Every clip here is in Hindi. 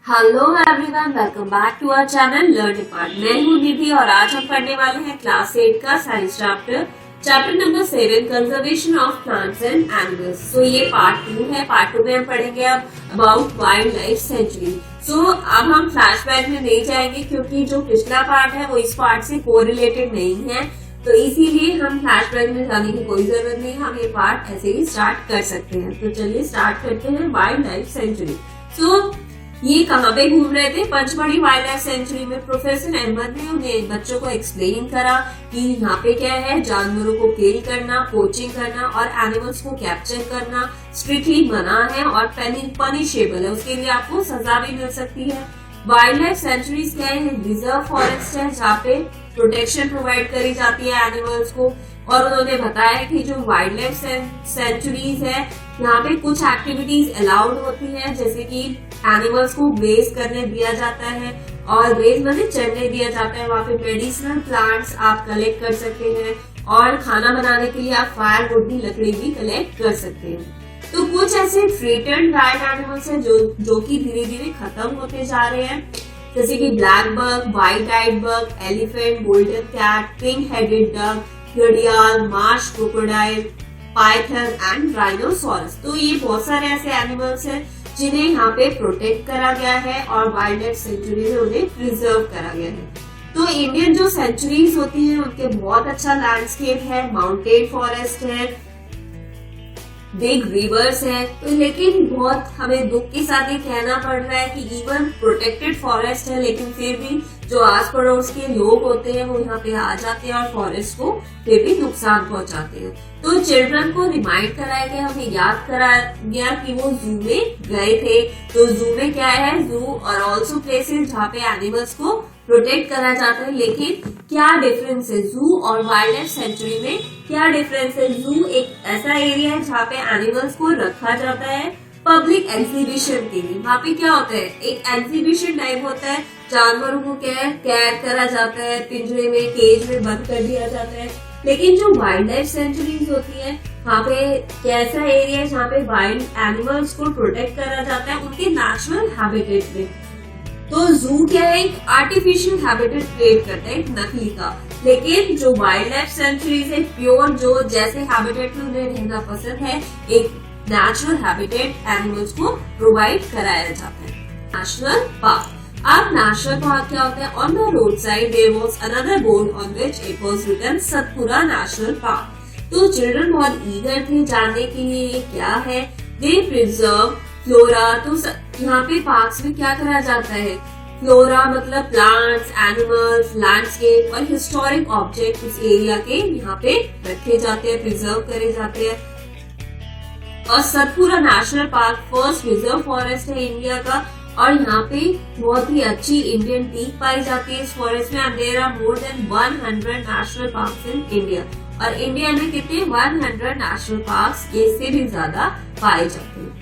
Hello everyone, welcome back to our channel learn part. मैं हूँ निधि और आज हम पढ़ने वाले हैं क्लास 8 का science chapter number 7 conservation of plants and animals. So ये पार्ट 2 है। पार्ट 2 में हम पढ़ेंगे अब अबाउट वाइल्ड लाइफ सेंचुरी। सो अब हम फ्लैशबैक में नहीं जाएंगे क्योंकि जो पिछला पार्ट है वो इस पार्ट से कोरिलेटेड नहीं है, तो इसीलिए हम फ्लैशबैक में जाने की कोई जरूरत नहीं है। हम ये पार्ट ऐसे ही स्टार्ट कर सकते हैं। तो चलिए स्टार्ट करते हैं वाइल्ड लाइफ सेंचुरी। सो ये कहाँ पे घूम रहे थे? पंचमढ़ी वाइल्ड लाइफ सेंचुरी में प्रोफेसर अहमद ने उन्हें बच्चों को एक्सप्लेन करा कि यहाँ पे क्या है, जानवरों को किल करना, पोचिंग करना और एनिमल्स को कैप्चर करना स्ट्रिक्टली मना है और पनिशेबल है। उसके लिए आपको सजा भी मिल सकती है। वाइल्ड लाइफ सेंचुरीज क्या है? रिजर्व फॉरेस्ट है जहाँ पे प्रोटेक्शन प्रोवाइड करी जाती है एनिमल्स को। और उन्होंने बताया कि जो वाइल्ड लाइफ सेंचुरीज है यहाँ पे कुछ एक्टिविटीज अलाउड होती है, जैसे कि एनिमल्स को ग्रेज करने दिया जाता है और ग्रेज मतलब चरने दिया जाता है। वहाँ पे मेडिसिनल प्लांट्स आप कलेक्ट कर सकते हैं और खाना बनाने के लिए आप फायरवुड की लकड़ी भी कलेक्ट कर सकते हैं। तो कुछ ऐसे थ्रेटन्ड वाइल्ड एनिमल्स हैं जो कि धीरे धीरे खत्म होते जा रहे हैं, जैसे कि black buck, white eyed buck, elephant, golden cat, pink headed duck, घड़ियाल, marsh crocodile, python and rhinoceros. तो ये बहुत सारे ऐसे एनिमल्स हैं जिन्हें यहाँ पे प्रोटेक्ट करा गया है और वाइल्ड लाइफ सेंचुरी में उन्हें प्रिजर्व करा गया है। तो इंडियन जो सेंचुरीज होती हैं उनके बहुत अच्छा लैंडस्केप है, माउंटेन फॉरेस्ट है, बिग रिवर्स है। तो लेकिन बहुत हमें दुख के साथ ये कहना पड़ रहा है कि इवन प्रोटेक्टेड फॉरेस्ट है लेकिन फिर भी जो आस पड़ोस के लोग होते हैं वो यहाँ पे आ जाते हैं और फॉरेस्ट को फिर भी नुकसान पहुंचाते हैं। तो चिल्ड्रन को रिमाइंड कराया गया, हमें याद कराया गया कि वो जू में गए थे। तो जू में क्या है? जू और ऑल्सो प्लेसेस जहाँ पे एनिमल्स को प्रोटेक्ट करा जाता है। लेकिन क्या डिफरेंस है जू और वाइल्ड लाइफ सेंचुरी में? क्या डिफरेंस है? जू एक ऐसा एरिया है जहाँ पे एनिमल्स को रखा जाता है पब्लिक एग्जीबिशन के लिए। वहाँ पे क्या होता है? एक एग्जीबिशन टाइप होता है, जानवरों को क्या है कैद करा जाता है, पिंजरे में केज में बंद कर दिया जाता है। लेकिन जो वाइल्ड लाइफ सेंचुरीज होती है वहाँ पे कैसा एरिया है जहाँ पे वाइल्ड एनिमल्स को प्रोटेक्ट करा जाता है उनके नेचुरल हैबिटेट में। तो जू क्या है? एक आर्टिफिशियल हैबिटेट क्रिएट करता है, एक नकली का। लेकिन जो वाइल्ड लाइफ सेंचुरीज है प्योर जो जैसे हैबिटेट में उन्हें रहना पसंद है, एक नेचुरल हैबिटेट एनिमल्स को प्रोवाइड कराया जाता है। National park. अब नेशनल पार्क क्या होता है? On the road side there was another board on which it was written Satpura national park. तो चिल्ड्रन बहुत ईगर थे जानने के लिए ये क्या है। They preserve flora. तो यहाँ पे पार्क्स में क्या करा जाता है? फ्लोरा मतलब प्लांट्स, एनिमल्स, लैंडस्केप और हिस्टोरिक ऑब्जेक्ट उस एरिया के यहाँ पे रखे जाते हैं, प्रिजर्व करे जाते हैं। और Satpura national park first reserve forest है इंडिया का और यहाँ पे बहुत ही अच्छी इंडियन टीक पाई जाती है इस फॉरेस्ट में। And there are more than 100 national parks in India. और इंडिया में कितने 100 नेशनल पार्क्स इससे भी ज्यादा पाए जाते हैं।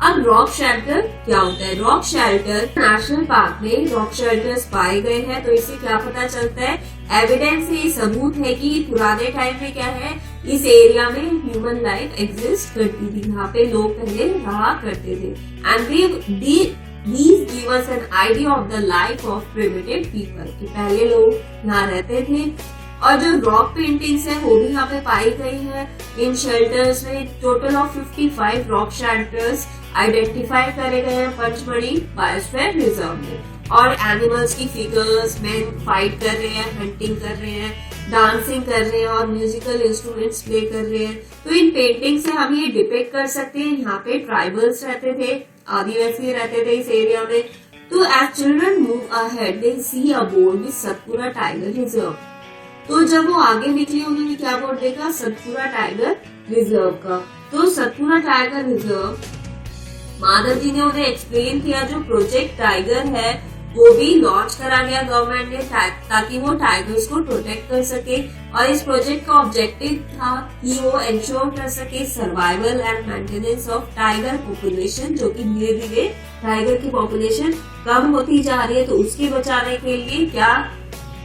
अब रॉक शेल्टर क्या होता है? रॉक शेल्टर नेशनल पार्क में रॉक शेल्टर्स पाए गए हैं। तो इससे क्या पता चलता है? एविडेंस से सबूत है कि पुराने टाइम में क्या है, इस एरिया में ह्यूमन लाइफ एग्जिस्ट करती थी, यहाँ पे लोग पहले रहा करते थे। And these give us an idea of the life of primitive people कि पहले लोग यहाँ रहते थे। और जो रॉक पेंटिंग्स है वो भी यहाँ पे पाई गई है इन शेल्टर्स में। Total of 55 rock shelters identify करे गए हैं पंचमढ़ी बायोस्फीयर रिजर्व में। और एनिमल्स की फिगर्स, मैन फाइट कर रहे हैं, हंटिंग कर रहे हैं, डांसिंग कर रहे हैं और म्यूजिकल इंस्ट्रूमेंट्स प्ले कर रहे हैं। तो इन पेंटिंग से हम ये डिपिक्ट कर सकते हैं यहाँ पे ट्राइबल्स रहते थे, आदिवासी रहते थे इस एरिया में। तो as children move ahead they see a board with Satpura tiger reserve. तो जब वो आगे निकले उन्होंने क्या बोर्ड देखा? सतपुरा टाइगर रिजर्व का। तो सतपुरा टाइगर रिजर्व माधव जी ने उन्हें एक्सप्लेन किया। जो प्रोजेक्ट टाइगर है वो भी लॉन्च करा गया गवर्नमेंट ने ताकि वो टाइगर्स को प्रोटेक्ट कर सके। और इस प्रोजेक्ट का ऑब्जेक्टिव था कि वो इंश्योर कर सके survival and maintenance of tiger population, जो कि धीरे धीरे टाइगर की पॉपुलेशन कम होती जा रही है। तो उसके बचाने के लिए क्या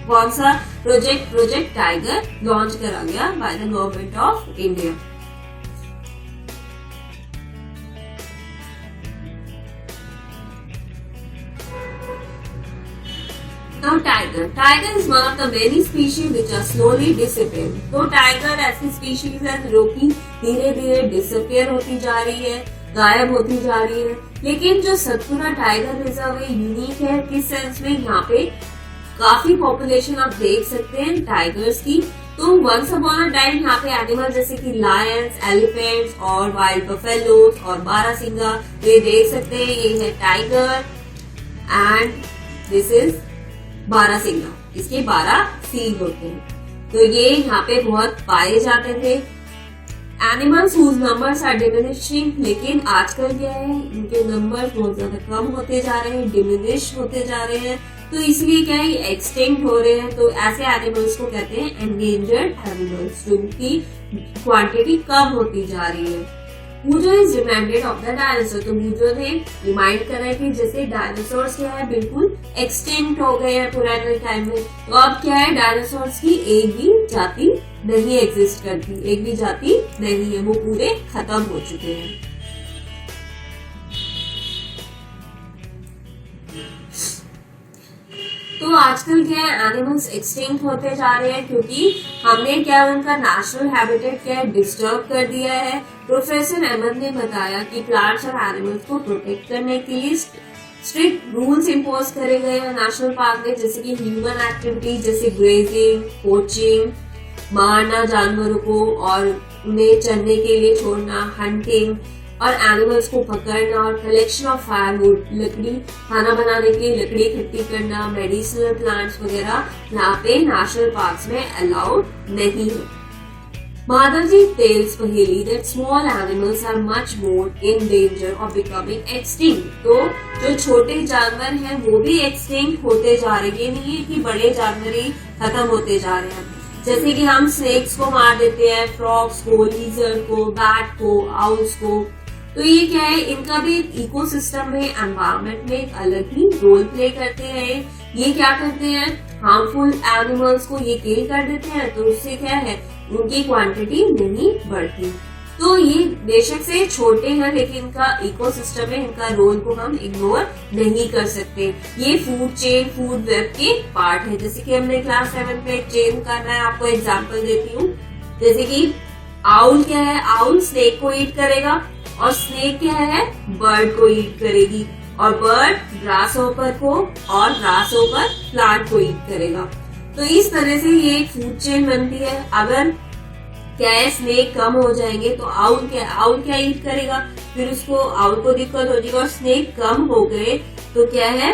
कौन सा प्रोजेक्ट टाइगर लॉन्च करा गया by the government of India. Now tiger is one of the many species which are slowly disappearing. तो tiger ऐसी species है जो कि धीरे धीरे disappear होती जा रही है, गायब होती जा रही है। लेकिन जो सतपुरा टाइगर रिजर्व है यूनिक है किस सेंस में, यहाँ पे काफी पॉपुलेशन आप देख सकते हैं टाइगर्स की। तो वंस अपॉन अ टाइम यहाँ पे एनिमल जैसे कि लायंस, एलिफेंट्स और वाइल्ड बफेलोज और बारहसिंगा, ये देख सकते हैं, ये है टाइगर एंड दिस इज बारहसिंगा। इसके 12 सींग होते हैं। तो ये यहाँ पे बहुत पाए जाते थे। Animals whose numbers are diminishing, लेकिन आजकल क्या है, इनके नंबर बहुत ज्यादा कम होते जा रहे हैं, डिमिनिश होते जा रहे हैं। तो इसलिए क्या है, एक्सटिंक्ट हो रहे हैं। तो ऐसे एनिमल्स को कहते हैं एंडेंजर्ड एनिमल्स, जिनकी क्वांटिटी कम होती जा रही है। Boojho is reminded of the dinosaur. तो बूजो ने रिमाइंड करा है कि जैसे डायनासोर्स क्या है, बिल्कुल एक्सटिंक्ट हो गए हैं पुराने टाइम में। तो अब क्या है, डायनासोर्स की एक भी जाति नहीं एग्जिस्ट करती, एक भी जाति नहीं है, वो पूरे खत्म हो चुके हैं। तो आजकल क्या है, एनिमल्स एक्सटिंक्ट होते जा रहे हैं क्योंकि हमने क्या उनका नेचुरल हैबिटेट क्या है, डिस्टर्ब कर दिया है। प्रोफेसर अहमद ने बताया कि प्लांट्स और एनिमल्स को प्रोटेक्ट करने के लिए स्ट्रिक्ट रूल्स इम्पोज करे गए हैं नेशनल पार्क में, जैसे कि ह्यूमन एक्टिविटी जैसे ग्रेजिंग, पोचिंग, मारना जानवरों को और उन्हें चरने के लिए छोड़ना, हंटिंग और एनिमल्स को पकड़ना और कलेक्शन ऑफ फायरवुड, लकड़ी खाना बनाने के लिए लकड़ी इकट्ठी करना, मेडिसिनल प्लांट्स वगैरह यहाँ पे नेशनल पार्क्स में अलाउड नहीं है। Madhavji tells Paheli that small animals are much more in danger of becoming extinct. तो जो छोटे जानवर हैं वो भी एक्सटिंक्ट होते जा रहे हैं, ये नहीं है कि बड़े जानवर ही खत्म होते जा रहे हैं। जैसे कि हम स्नेक्स को मार देते हैं, फ्रॉग्स को, लीजर्ड को, बैट को, आउल्स को। तो ये क्या है, इनका भी एक इकोसिस्टम में, एनवायरनमेंट में एक अलग ही रोल प्ले करते हैं। ये क्या करते हैं, हार्मफुल एनिमल्स को ये किल कर देते हैं, तो उससे क्या है, उनकी क्वांटिटी नहीं बढ़ती। तो ये बेशक से छोटे हैं लेकिन इनका इकोसिस्टम है, इनका रोल को हम इग्नोर नहीं कर सकते। ये फूड चेन, फूड वेब के पार्ट है। जैसे कि हमने क्लास 7 में एक चेन करना है, आपको एग्जांपल देती हूँ। जैसे कि आउल क्या है, आउल स्नेक को ईट करेगा और स्नेक क्या है, बर्ड को ईट करेगी, और बर्ड ग्रासहोपर को और ग्रासहोपर प्लांट को ईट करेगा। तो इस तरह से ये एक फूड चेन बनती है। अगर क्या है, स्नेक कम हो जाएंगे तो आउल क्या ईट करेगा, फिर उसको आउल को दिक्कत हो जाएगी, और स्नेक कम हो गए तो क्या है,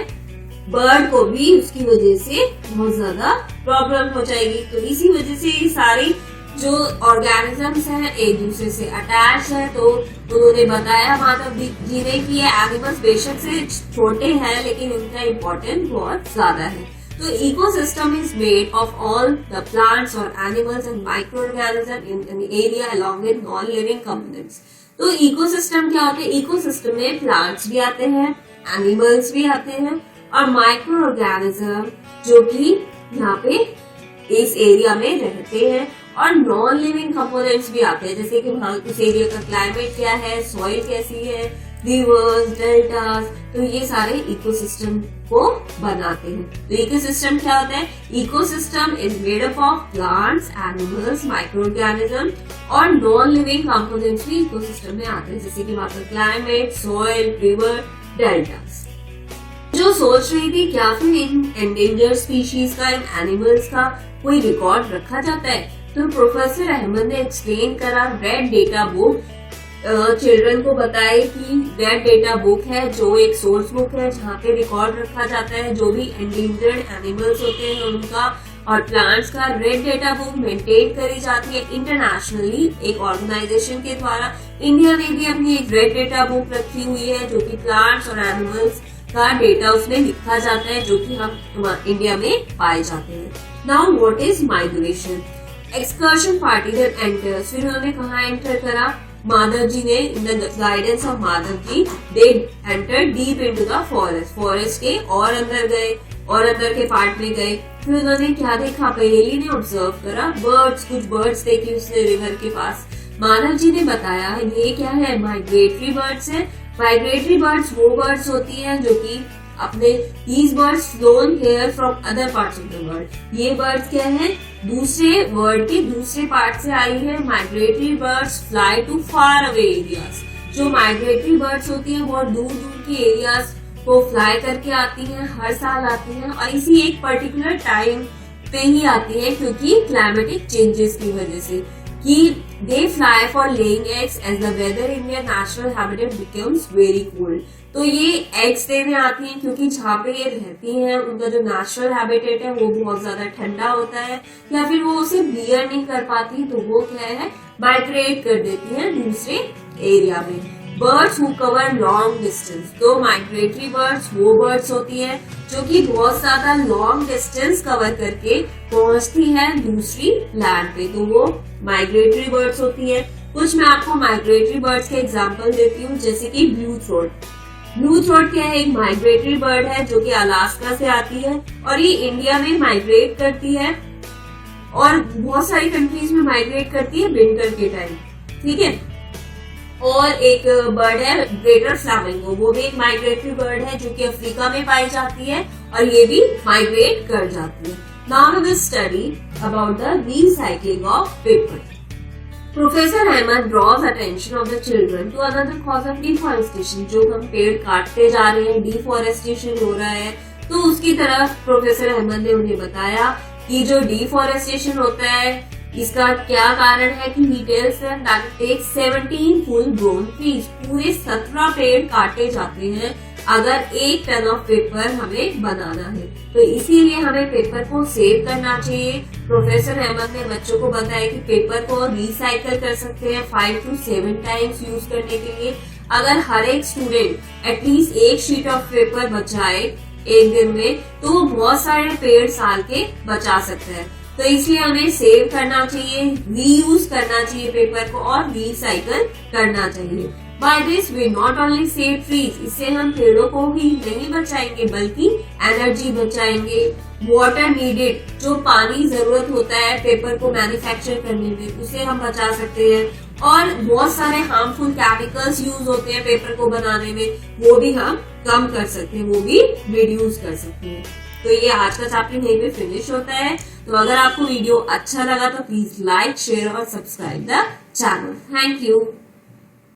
बर्ड को भी उसकी वजह से बहुत ज्यादा प्रॉब्लम हो जाएगी। तो इसी वजह से ये सारी जो ऑर्गेनिजम्स हैं एक दूसरे से अटैच है। तो उन्होंने बताया माधव जी ने कि ये एनिमल्स बेशक से छोटे हैं लेकिन इनका इम्पोर्टेंस बहुत ज्यादा है। तो ecosystem is made of all the plants और animals and micro organism in an area along with non living components. तो इकोसिस्टम क्या होते हैं, इकोसिस्टम में प्लांट्स भी आते हैं, एनिमल्स भी आते हैं और माइक्रो ऑर्गेनिज्म जो कि यहाँ पे इस एरिया में रहते हैं, और नॉन लिविंग कंपोनेंट्स भी आते हैं, जैसे कि वहाँ उस एरिया का क्लाइमेट क्या है, सॉइल कैसी है, रिवर्स, डेल्टास। तो ये सारे इकोसिस्टम को बनाते हैं। तो इकोसिस्टम क्या होता है, ecosystem is made up of plants, animals, micro organism और नॉन लिविंग कंपोनेंट्स भी इकोसिस्टम में आते हैं, जैसे कि वहाँ का क्लाइमेट, सॉइल, रिवर, डेल्टास। जो सोच रही थी क्या फिर इन एंडेंजर्ड स्पीशीज का, इन एनिमल्स का कोई रिकॉर्ड रखा जाता है, तो प्रोफेसर अहमद ने एक्सप्लेन करा रेड डेटा बुक। चिल्ड्रन को बताए कि रेड डेटा बुक है जो एक सोर्स बुक है जहाँ पे रिकॉर्ड रखा जाता है जो भी एंडेंजर्ड एनिमल्स होते हैं उनका और प्लांट्स का। रेड डेटा बुक मेंटेन करी जाती है इंटरनेशनली एक ऑर्गेनाइजेशन के द्वारा। इंडिया ने भी अपनी एक रेड डेटा बुक रखी हुई है जो कि प्लांट्स और एनिमल्स का डेटा उसमें लिखा जाता है जो कि हम इंडिया में पाए जाते हैं। Now what is migration? Excursion party that enters, फिर उन्होंने कहाँ एंटर करा, माधव जी ने in the guidance of Madhav ji they enter deep into the forest, forest के और अंदर गए और अंदर के पार्ट में गए। फिर उन्होंने क्या देखा, पहेली ने ऑब्जर्व करा, बर्ड्स, कुछ बर्ड्स देखी उसने रिवर के पास। माधव जी ने बताया ये क्या है, माइग्रेटरी बर्ड्स है। माइग्रेटरी बर्ड्स वो बर्ड्स होती हैं जो कि अपने these birds flown here from other parts of the world. ये birds क्या है, दूसरे वर्ल्ड के दूसरे पार्ट से आई है. Migratory birds fly to far away areas. जो माइग्रेटरी बर्ड्स होती हैं बहुत दूर दूर के एरियाज को फ्लाई करके आती हैं, हर साल आती हैं और इसी एक पर्टिकुलर टाइम पे ही आती है क्योंकि क्लाइमेटिक चेंजेस की वजह से, कि they fly for laying eggs as the weather in their natural habitat becomes very cold. तो ये एग्स देने आती हैं क्योंकि जहाँ पे ये रहती हैं उनका जो नेचुरल हैबिटेट है वो बहुत ज्यादा ठंडा होता है या फिर वो उसे बियर नहीं कर पाती, तो वो क्या है, माइग्रेट कर देती हैं दूसरे एरिया में. Birds who cover long distance. तो माइग्रेटरी बर्ड्स वो बर्ड्स होती है जो कि बहुत ज्यादा लॉन्ग डिस्टेंस कवर करके पहुंचती है दूसरी लैंड पे, तो वो माइग्रेटरी बर्ड्स होती है. कुछ मैं आपको माइग्रेटरी बर्ड्स के एग्जांपल देती हूँ, जैसे कि ब्लू थ्रोट. ब्लू थ्रोट क्या है, एक माइग्रेटरी बर्ड है जो कि अलास्का से आती है और ये इंडिया में माइग्रेट करती है और बहुत सारी कंट्रीज में माइग्रेट करती है विंटर के टाइम. ठीक है. और एक बर्ड है ग्रेटर फ्लामिंगो, वो भी एक माइग्रेटरी बर्ड है जो कि अफ्रीका में पाई जाती है और ये भी माइग्रेट कर जाती है. Now we will study about the recycling of paper. Professor Ahmad draws attention of the children to another cause of deforestation. जो हम पेड़ काटते जा रहे हैं, डिफॉरेस्टेशन हो रहा है, तो उसकी तरफ प्रोफेसर अहमद ने उन्हें बताया कि जो डिफॉरेस्टेशन होता है इसका क्या कारण है, कि he tells them that it takes 17 full grown trees. पूरे 17 पेड़ काटे जाते हैं अगर 1 टन ऑफ पेपर हमें बनाना है, तो इसीलिए हमें पेपर को सेव करना चाहिए. प्रोफेसर अहमद ने बच्चों को बताया कि पेपर को रिसाइकल कर सकते हैं 5 to 7 टाइम्स यूज करने के लिए. अगर हर एक स्टूडेंट एटलीस्ट एक शीट ऑफ पेपर बचाए एक दिन में, तो वो बहुत सारे पेड़ साल के बचा सकते हैं. तो इसलिए हमें सेव करना चाहिए, रीयूज करना चाहिए पेपर को और रिसाइकल करना चाहिए. By this we not only save trees. इससे हम पेड़ों को ही नहीं बचाएंगे बल्कि एनर्जी बचाएंगे. वाटर नीडेड, जो पानी जरूरत होता है पेपर को मैन्युफैक्चर करने में, उसे हम बचा सकते हैं. और बहुत सारे हार्मफुल केमिकल्स यूज होते हैं पेपर को बनाने में, वो भी हम कम कर सकते हैं, वो भी रिड्यूस कर सकते हैं. तो ये आज का चैप्टर यहीं पे फिनिश होता है. तो अगर आपको वीडियो अच्छा लगा तो प्लीज लाइक, शेयर और subscribe the channel. Thank you.